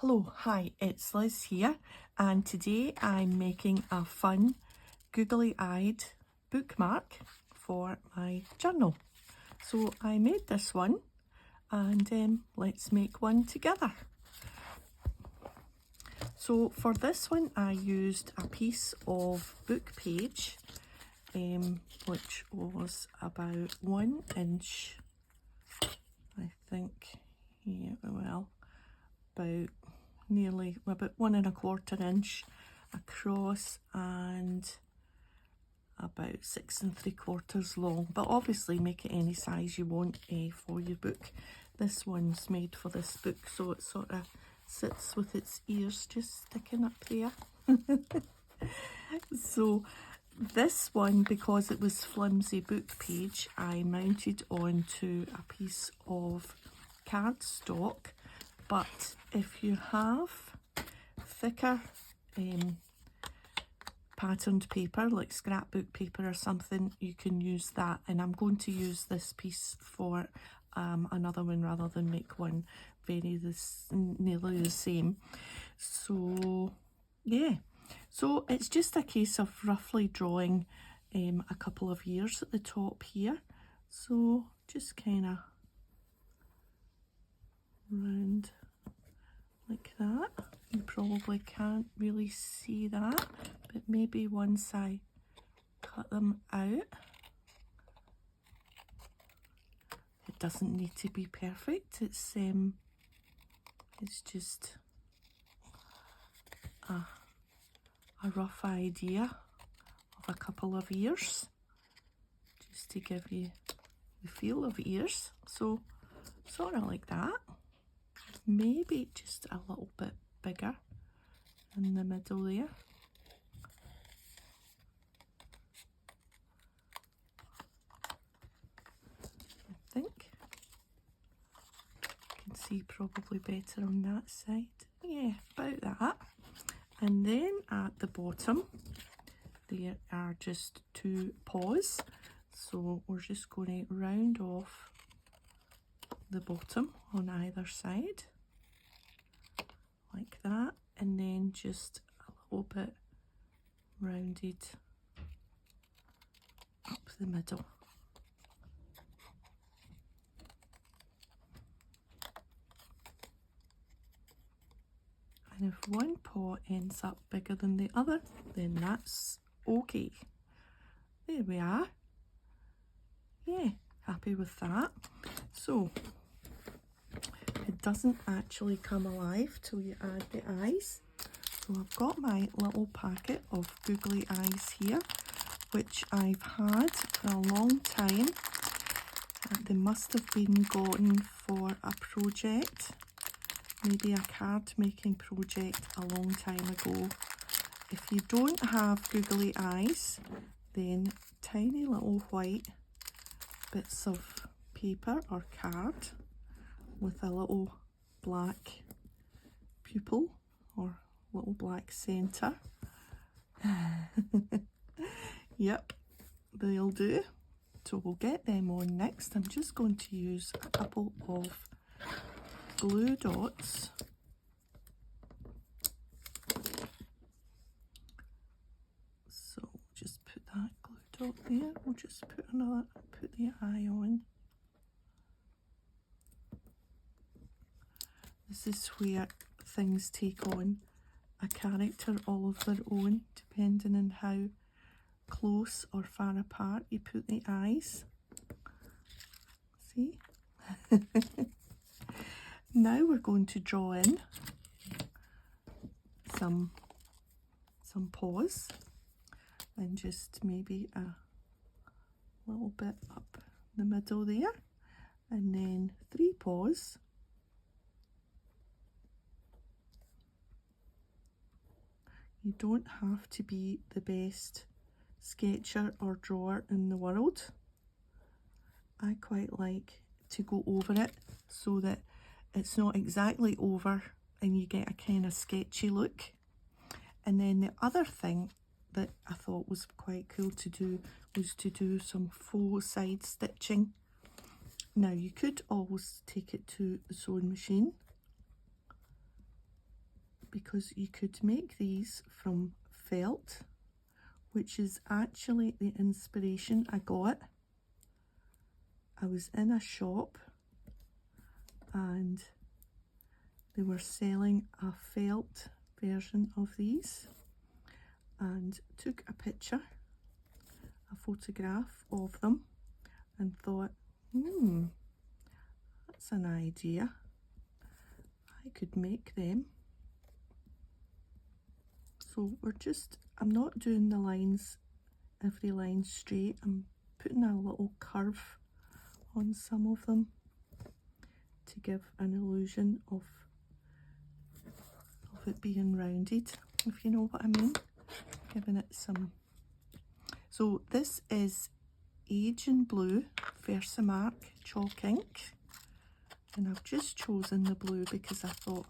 Hello, hi, it's Liz here, and today I'm making a fun googly-eyed bookmark for my journal. So I made this one, and let's make one together. So for this one I used a piece of book page, which was about 1 inch, I think, yeah, well, about 1 1/4 inch across and about 6 3/4 long, but obviously make it any size you want for your book. This one's made for this book, so it sort of sits with its ears just sticking up there. So this one, because it was flimsy book page, I mounted onto a piece of cardstock. But if you have thicker patterned paper, like scrapbook paper or something, you can use that. And I'm going to use this piece for another one rather than make one nearly the same. So yeah, so it's just a case of roughly drawing a couple of ears at the top here. So just kind of round like that. You probably can't really see that, but maybe once I cut them out. It doesn't need to be perfect. It's just a rough idea of a couple of ears, just to give you the feel of ears. So sort of like that. Maybe just a little bit bigger in the middle there. I think you can see probably better on that side. Yeah, about that. And then at the bottom there are just 2 paws, so we're just going to round off the bottom on either side like that, and then just a little bit rounded up the middle. And if one paw ends up bigger than the other, then that's okay. There we are. Yeah, happy with that. So it doesn't actually come alive till you add the eyes. So I've got my little packet of googly eyes here, which I've had for a long time. They must have been gotten for a project, maybe a card making project a long time ago. If you don't have googly eyes, then tiny little white bits of paper or card with a little black pupil or little black centre. Yep, they'll do. So we'll get them on next. I'm just going to use a couple of glue dots. So just put that glue dot there. We'll just put the eye on. This is where things take on a character all of their own, depending on how close or far apart you put the eyes. See? Now we're going to draw in some paws, and just maybe a little bit up the middle there, and then 3 paws. You don't have to be the best sketcher or drawer in the world. I quite like to go over it so that it's not exactly over and you get a kind of sketchy look. And then the other thing that I thought was quite cool to do was to do some faux side stitching. Now you could always take it to the sewing machine because you could make these from felt, which is actually the inspiration I got. I was in a shop and they were selling a felt version of these, and took a picture, a photograph of them, and thought, that's an idea. I could make them. So I'm not doing the lines, every line straight. I'm putting a little curve on some of them to give an illusion of it being rounded, if you know what I mean. Giving it some. So this is Age in Blue Versamark chalk ink, and I've just chosen the blue because I thought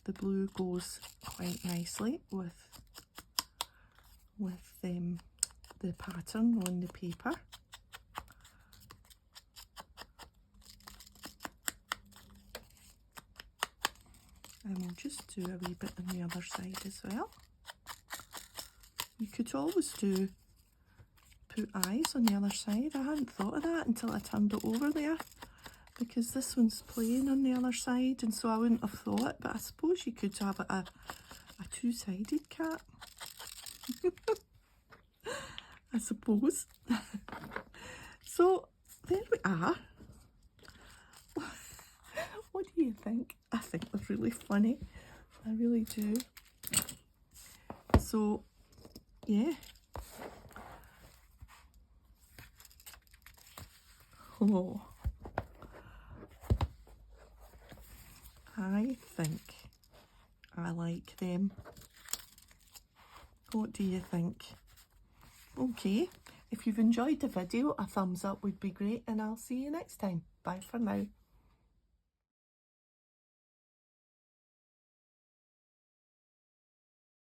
the blue goes quite nicely with the pattern on the paper. And we'll just do a wee bit on the other side as well. You could always put eyes on the other side. I hadn't thought of that until I turned it over there, because this one's plain on the other side, and so I wouldn't have thought, but I suppose you could have a two-sided cat. I suppose. So there we are. What do you think? I think they're really funny. I really do. So, yeah. Oh. I think I like them. What do you think? Okay. If you've enjoyed the video, a thumbs up would be great, and I'll see you next time. Bye for now.